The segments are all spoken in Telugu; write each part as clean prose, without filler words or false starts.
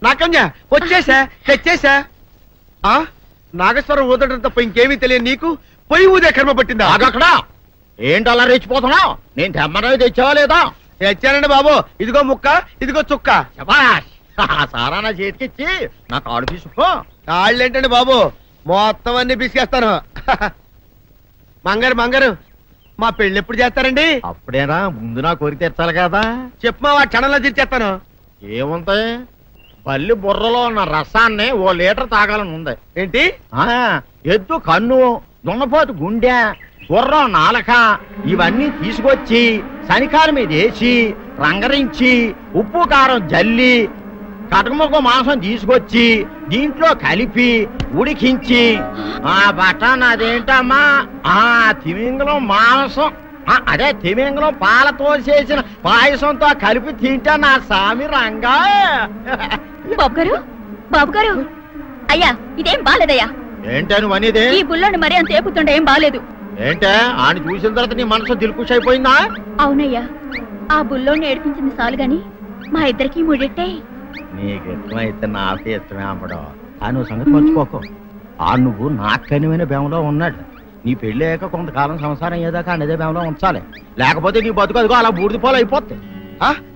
నాకన్య వచ్చేసా తెచ్చేసా. నాగేశ్వరం ఊదటం తప్ప ఇంకేమీ తెలియదు నీకు. పొయ్యి ఊదే కర్మ పట్టిందా? అక్కడ ఏంటి అలా రెచ్చిపోతున్నావు? నేను తెమ్మనవి తెచ్చావా లేదా? తెచ్చానండి బాబు. ఇదిగో ముక్క, ఇదిగో చుక్క. సారా నా చేతికిచ్చి నా కాడు తీసుకో. కాళ్ళేంటండి బాబు, మొత్తం అన్ని పిసికేస్తాను. మంగారు మా పెళ్ళి ఎప్పుడు చేస్తారండి? అప్పుడేనా, ముందు నా కోరిక తెచ్చాలి కదా. చెప్పు మా క్షణంలో తీర్చేస్తాను. ఏముంటాయి, బల్లి బుర్రలో ఉన్న రసాన్ని 1 లీటర్ తాగాలని ఉంది. ఏంటి? ఎద్దు కన్ను, దున్నపోతు గుండె, గుర్రం నాలక ఇవన్నీ తీసుకొచ్చి శనికాల మీద వేసి రంగరించి ఉప్పు కారం జల్లి కటకముక్క మాంసం తీసుకొచ్చి దీంట్లో కలిపి ఉడికించి బటన్ అదేంటమ్మా తిమింగలం మాంసం, అదే తిమింగలం పాలతో చేసిన పాయసంతో కలిపి తింటా నా సామి రంగా. బాబు గారు అయ్యా, ఇదేం బాలేదయ్యా. ఏంటే నువ్వు అనేది? ఈ బుల్లోని మరీ అంత ఏపుతుండే ఏం బాలేదు. ఏంటే ఆయన చూసిన తర్వాత నీ మనసు దిల్కుష్ అయిపోయిందా? అవునయ్యా, ఆ బుల్లోని ఏడిపించింది చాలు గాని మా ఇద్దరికి ముడిట్టే. నీకు ఇష్టమైతే నాకే ఇష్టమే అమ్మడం. ఆ నువ్వు సంగతి మర్చిపోకు. ఆ నువ్వు నాకు కనివైన బేమలో ఉన్నాడు. నీ పెళ్లి అయ్యాక కొంతకాలం సంసారం ఏదాకా అదే బేమలో ఉంచాలి, లేకపోతే నీ బతుకు అదిగో అలా బూడిదిపోలు అయిపోతాయి.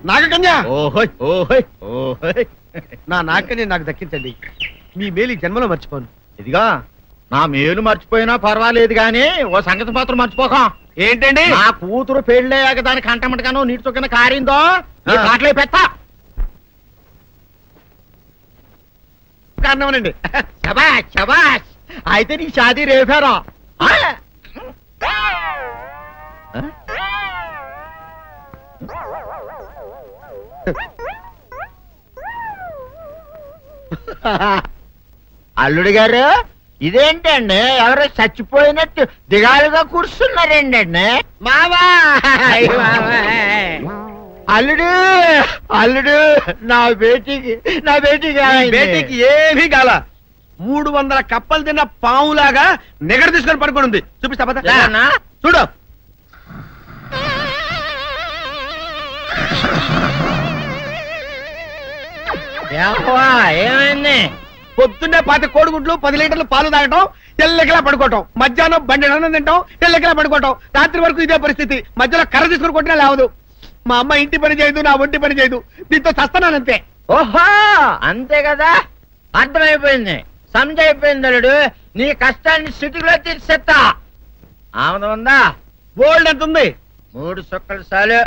నాగకన్యా, ఓహోయ్ ఓహోయ్ ఓహోయ్, నా నాగకన్య నాకు దక్కించండి. మీ మేలు జన్మలో మర్చిపోను. ఇదిగా నా మేలు మర్చిపోయినా పర్వాలేదు గాని ఓ సంగతి మాత్రం మర్చిపోక. ఏంటండి? నా కూతురు పెళ్ళయ్యాక దానికి కంటమటగానో నీటి చొక్కన కారిందో కాట్లే పెట్ట కారణమనండి. శబాష్ శబాష్, అయితే నీ షాదీ రేపారా? అల్లుడు గారు, ఇదేంటండి ఎవరో చచ్చిపోయినట్టు దిగాలుగా కూర్చున్నారేంటండి? మావా అల్లుడు అల్లుడు, నా బేటీకి ఏమీ కాల. 300 కప్పలు తిన్న పావులాగా నిగడ తీసుకొని పడుకొని ఉంది. చూపిస్తా పద. చూడు. ఏమైంది? పొద్దున్నే 10 కోడిగుడ్లు 10 లీటర్లు పాలు తాగటం, తెల్లకిలా పడుకోవటం, మధ్యాహ్నం బండి అన్నం తింటాం, తెల్లకిలా పడుకోవటం, రాత్రి వరకు ఇదే పరిస్థితి. మధ్యలో కర్ర తీసుకుని కొట్టినా లేవదు. మా అమ్మ ఇంటి పని చేయదు, నా ఒంటి పని చేయదు. దీంతో చస్తున్నానంతే. ఓహో అంతే కదా, అర్థమైపోయింది, సమజైపోయింది. అల్లుడు, నీ కష్టాన్ని సిటీలో తీర్చేస్తా. ఆమె ఉందా? గోల్డ్ ఎంత ఉంది? 3 సుక్కలు చాలు.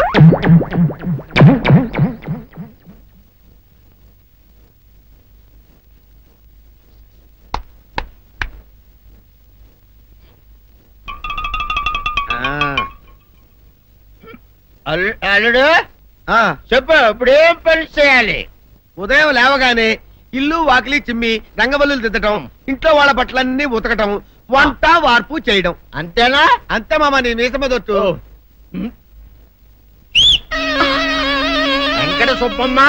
అల్లుడు చెప్పు, ఇప్పుడేం పని చేయాలి? ఉదయం లేవగానే ఇల్లు వాకిలి చిమ్మి రంగవల్లులు దిద్దటం, ఇంట్లో వాళ్ళ బట్టలన్నీ ఉతకటం, వంట వార్పు చేయడం. అంతేనా? అంతే మామ, నీ మీసమదొట్టు. వెంకట సుబ్బమ్మ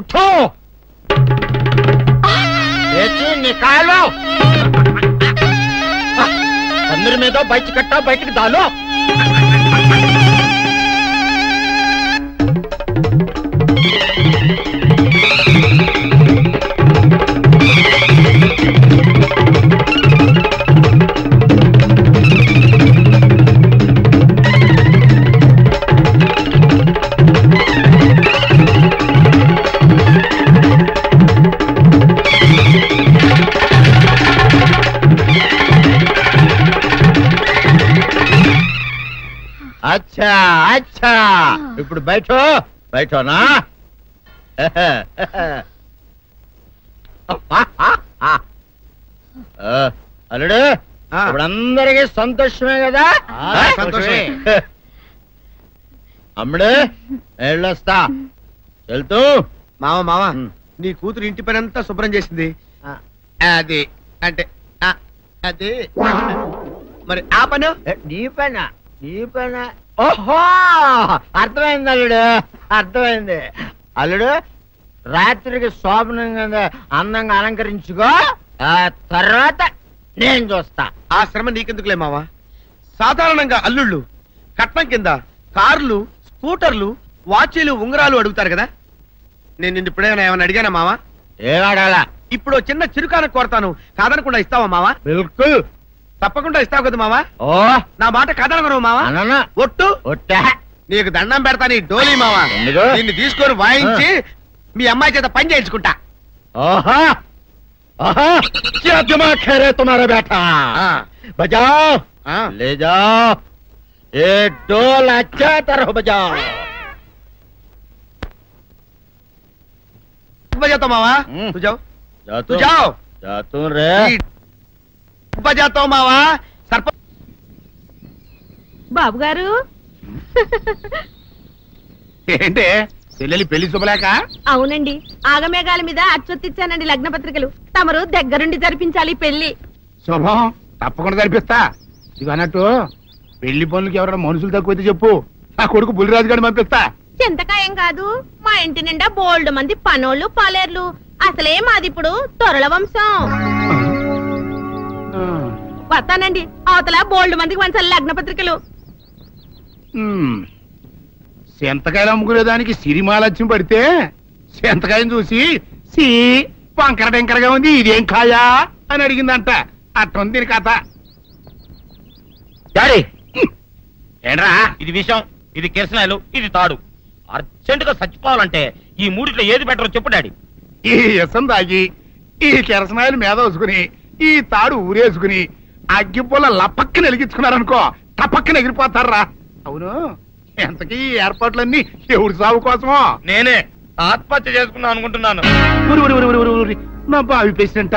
ఉఠో, నీ కాలు అందరి మీద బయట కట్ట, బయటికి దాలో. అచ్చా అచ్చా, ఇప్పుడు బయటనా? అల్లుడు, ఇప్పుడు అందరికీ సంతోషమే కదా? సంతోషమే. అమ్ముడు వెళ్ళొస్తా, వెళ్తూ. మామ నీ కూతురు ఇంటి పని అంతా శుభ్రం చేసింది. అది అంటే అది మరి ఆ పని నీ పైన. ఓహో అర్థమైంది అల్లుడు, అర్థమైంది. అల్లుడు, రాత్రికి శోభనంగా అందంగా అలంకరించుకో, ఆ తర్వాత నేను చూస్తా. ఆ శ్రమ నీకెందుకులే మావా. సాధారణంగా అల్లుళ్ళు కట్నం కింద కార్లు, స్కూటర్లు, వాచీలు, ఉంగరాలు అడుగుతారు కదా. నేను నిన్ను ఇప్పుడేమైనా ఏమైనా అడిగానా మావా? ఏడాడాలా? ఇప్పుడు చిన్న చిరుకాన కోరతాను, కాదనకుండా ఇస్తావా మావా? బిల్కుల్ తప్పకుండా ఇస్తావు కదా మావా? ఓ నా మాట కాదనగను మావా? అననా ఒట్టు ఒట్టా నీకు దండం పెడతా నీ డోలీ మావా. ఎందుకు? నిన్ను తీసుకొని వాయించి మీ అమ్మాయి చేత పని చేయించుకుంటా. ओहा ओहा क्या दिमाग है रे तुम्हारा बेटा बजाओ ले जाओ ये डोल अच्छा तरह बजाओ बजाता मावा तू जाओ तू जाओ जातू रे बजाता मावा सरप బాబు గారు ఏంటి చెల్లెలి పెళ్లి శుభలేక? అవునండి, ఆగమేఘాల మీద అచ్చొత్తిచ్చానండి లగ్న పత్రికలు. తమరు దగ్గరుండి జరిపించాలి పెళ్లి. శుభం, తప్పకుండా జరిపిస్తా. ఇవి అన్నట్టు పెళ్లి పనులకి ఎవరైనా మనుషులు తక్కువైతే చెప్పు, నా కొడుకు బుల్లిరాజు గారిని పంపిస్తా. చింతకాయం కాదు, మా ఇంటి నిండా బోల్డ్ మంది పనోళ్ళు పాలేర్లు. అసలే మాది ఇప్పుడు తొరల వంశం. వస్తానండి, అవతల బోల్డ్ మందికి వంచాలి లగ్న పత్రికలు. సెంతకాయలు అమ్ముకునేదానికి సిరిమాలత్యం పడితే సెంతకాయని చూసి సి వంకర టెంకరగా ఉంది, ఇదేం కాయా అని అడిగిందంట. అట్టుంది దీని కథ. డాడీ ఏంట్రా ఇది విషయం, ఇది కిరసనాయలు, ఇది తాడు. అర్జెంట్ గా చచ్చిపోవాలంటే ఈ మూడిట్లో ఏది బెటర్ చెప్పు డాడీ. ఈ ఇసం తాగి ఈ కిరసనాయలు మీద వేసుకుని ఈ తాడు ఊరేసుకుని అగ్గిపుల్ల లపక్కన వెలిగించుకున్నారనుకో టపక్కన ఎగిరిపోతారా. అవును, ఎంతకీ ఈ ఏర్పాట్లన్నీ ఎవరి సాగు కోసమో? నేనే ఆత్మహత్య చేసుకుందాం అనుకుంటున్నాను. నా బావి పేసినంట,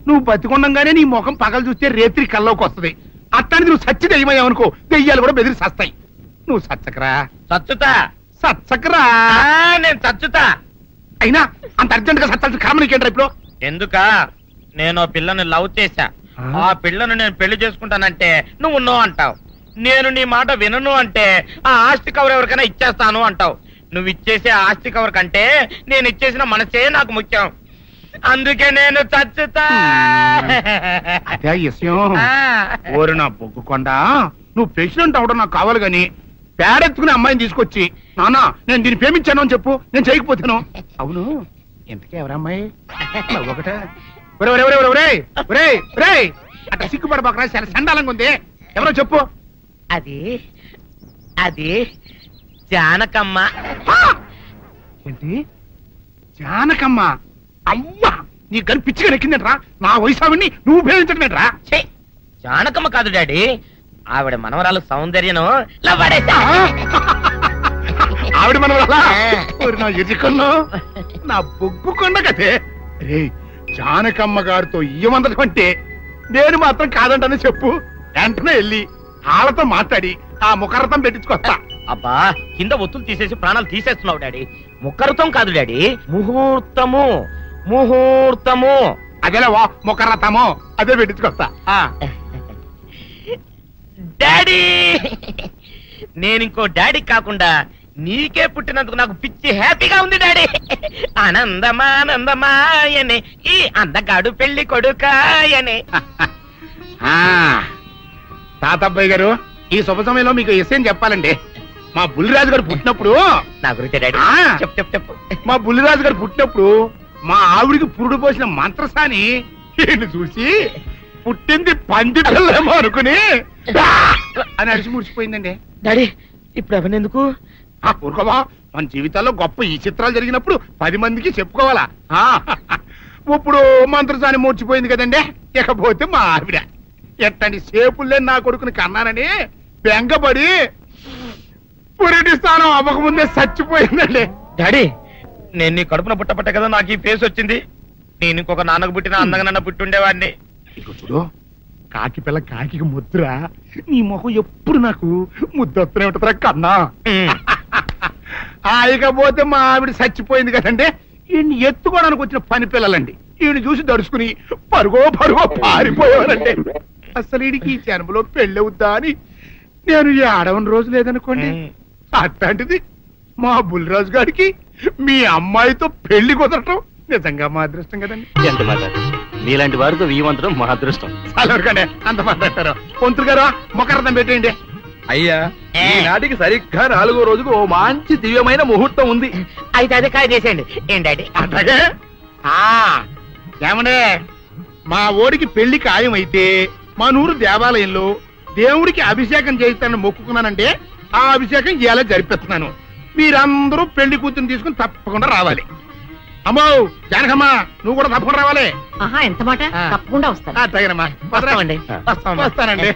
నువ్వు బతికొండంగానే నీ ముఖం పగలు చూస్తే రేత్రి కల్లోకి వస్తుంది. అట్టానికి నువ్వు సచ్చి దెయ్యమయ్యావనుకో, దెయ్యాలు కూడా బెదిరి సస్తాయి. నువ్వు సచ్చకరా చచ్చుతా సచ్చకరా. నేను చచ్చుతా. అయినా అంత అర్జెంట్ గా సత్తాల్సిన కారణం నీకేంట్రా ఇప్పుడు? ఎందుక నేను పిల్లని లవ్ చేశా, ఆ పిల్లను నేను పెళ్లి చేసుకుంటానంటే నువ్వు నో అంటావు. నేను నీ మాట వినను అంటే ఆ ఆస్తి కవర్ ఎవరికైనా ఇచ్చేస్తాను అంటావు. నువ్వు ఇచ్చేసే ఆస్తి కవర్ కంటే నేను ఇచ్చేసిన మనసే నాకు ముఖ్యం. అందుకే నేను చచ్చుతా. అదే విషయం. ఓరి నా బొగ్గుకొండ, నువ్వు ప్రెసిడెంట్ అవడం నాకు కావాలి గాని పేడెత్తుకునే అమ్మాయిని తీసుకొచ్చి నానా నేను దీన్ని ప్రేమించాను అని చెప్పు, నేను చేయకపోతాను. అవును, ఎంతకే ఎవరమ్మాయి? ఒకటే అట్లా సిగ్గుపడబాకరా, చాలా సండాలంగా ఉంది. ఎవరో చెప్పు. అది అది జానకమ్మ. ఏంటి జానకమ్మ? అమ్మా, నీ గని పిచ్చిగా నెక్కిందంట్రా. నా వయసావిని నువ్వు ప్రేమించడమేట్రా? జానకమ్మ కాదు డాడీ, ఆవిడ మనవరాలు సౌందర్యను ఆవిడ మనవరాలా? నా ఎదుకుల్లో నా బొగ్గుకొండ కదే. రే, జానకమ్మ గారితో ఇయ్యమందడం అంటే నేను మాత్రం కాదంటని చెప్పు. వెంటనే వెళ్ళి వాళ్ళతో మాట్లాడి ఆ ముఖరథం పెట్టించుకొస్తా. అబ్బా, కింద ఒత్తులు తీసేసి ప్రాణాలు తీసేస్తున్నావు డాడీ. ముఖరథం కాదు డాడీ, ముహూర్తము. ముహూర్తము అదేలా ముఖరథము, అదే పెట్టించుకొస్తా. డాడీ, నేను ఇంకో డాడీ కాకుండా నీకే పుట్టినందుకు నాకు పిచ్చి హ్యాపీగా ఉంది డాడీ. ఆనందమానందమాయనే ఈ అందగాడు పెళ్లి కొడుకాయనే. తాతబ్బాయి గారు, ఈ శుభ సమయంలో మీకు విషయం చెప్పాలండి. మా బుల్లిరాజు గారు పుట్టినప్పుడు నా గురించి డాడీ చెప్పు చెప్పు చెప్పు. మా బుల్లిరాజు గారు పుట్టినప్పుడు మా ఆవిడికి పురుడు పోసిన మంత్రసాని ఈయన చూసి పుట్టింది పంది పిల్లేమో అనుకుని అని అడిచి ముడిచిపోయిందండి. డాడీ ఇప్పుడు అవన్నీ ఎందుకు? ఊరుకోవా, మన జీవితాల్లో గొప్ప ఈ చిత్రాలు జరిగినప్పుడు 10 మందికి చెప్పుకోవాలా. ఇప్పుడు మంత్రసాని మూర్చిపోయింది కదండి. ఇకపోతే మా ఆవిడ ఎట్టండి సేపుల్లే నా కొడుకుని కన్నానని బెంగపడి పురిటి స్థానం అవ్వకముందే చచ్చిపోయిందండి. డాడీ, నేను నీ కడుపున పుట్టపట్ట కదా నాకు ఈ ఫేస్ వచ్చింది. నేను ఇంకొక నాన్నకు పుట్టిన అందంగా నన్ను పుట్టుండేవాడిని. ఇక చూడు, కాకి పిల్ల కాకి ముద్ర, నీ ముఖం ఎప్పుడు నాకు ముద్దొత్తనే ఉంటుందిరా కన్నా. ఇకపోతే మా ఆవిడ చచ్చిపోయింది కదండి. ఈయన్ని ఎత్తుకోవడానికి వచ్చిన పని పిల్లలండి. ఈయన చూసి దడుచుకుని పరుగో పారిపోయేవారండి. అసలు ఈడికి ఈ జన్మలో పెళ్ళవుద్దా అని నేను ఈ ఆడవని రోజు లేదనుకోండి. అట్లాంటిది మా బుల్లిరాజు గారికి మీ అమ్మాయితో పెళ్లి కుదరటం నిజంగా మా అదృష్టం కదండి. ఎంత మాట, నీలాంటి వారితో వీమంతరం మా అదృష్టం. చాలవరకండి, అంత మాట్లాడతారు. పొంతులు గారు ముఖార్థం పెట్టేయండి. అయ్యా ఈనాటికి సరిగ్గా 4వ రోజుకు ఓ మంచి దివ్యమైన ముహూర్తం ఉంది. అయితే అదే కాయ చేసేయండి ఏంటంటే అట్లాగే ఏమండే మా ఓడికి పెళ్లి ఖాయమైతే మా నూరు దేవాలయంలో దేవుడికి అభిషేకం చేయిస్తానని మొక్కుకున్నానంటే ఆ అభిషేకం ఇలా జరిపిస్తున్నాను. మీరందరూ పెళ్లి కూతురు తీసుకుని తప్పకుండా రావాలి. అమ్మో జానకమ్మ నువ్వు కూడా తప్పకుండా రావాలి. ఎంత మాట తప్పకుండా వస్తాను. తగినమ్మా వస్తానండి.